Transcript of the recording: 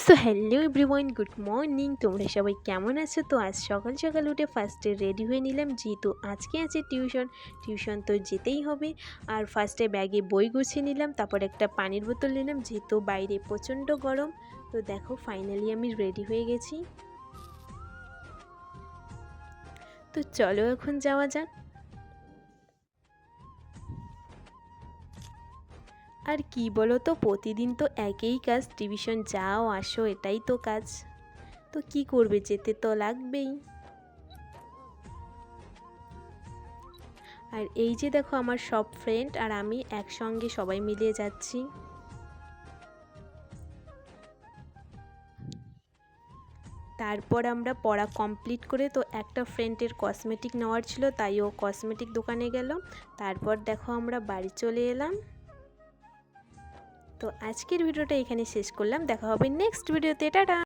So hello everyone, good morning. তোমরা সবাই কেমন আছো? তো আজ সকাল সকাল উঠে ফার্স্টে রেডি হয়ে নিলাম, যেহেতু আজকে আছে টিউশন তো যেতেই হবে। আর ফার্স্টে ব্যাগে বই গুছিয়ে নিলাম, তারপর একটা পানির বোতল নিলাম, যেহেতু বাইরে প্রচণ্ড গরম। তো দেখো ফাইনালি আমি রেডি হয়ে গেছি। তো চলো এখন যাওয়া যাক। আর কি বলো তো, প্রতিদিন তো একই কাজ, টিউশন যাও আসো, এটাই তো কাজ। তো কি করবে, যেতে তো লাগবেই। আর এই যে দেখো আমার সব ফ্রেন্ড আর আমি একসঙ্গে সবাই মিলে যাচ্ছি। তারপর আমরা পড়া কমপ্লিট করে, তো একটা ফ্রেন্ডের কসমেটিক নেওয়ার ছিল, তাই ও কসমেটিক দোকানে গেল। তারপর দেখো আমরা বাড়ি চলে এলাম। তো আজকের ভিডিওটা এখানে শেষ করলাম, দেখা হবে নেক্সট ভিডিওতে, টাটা।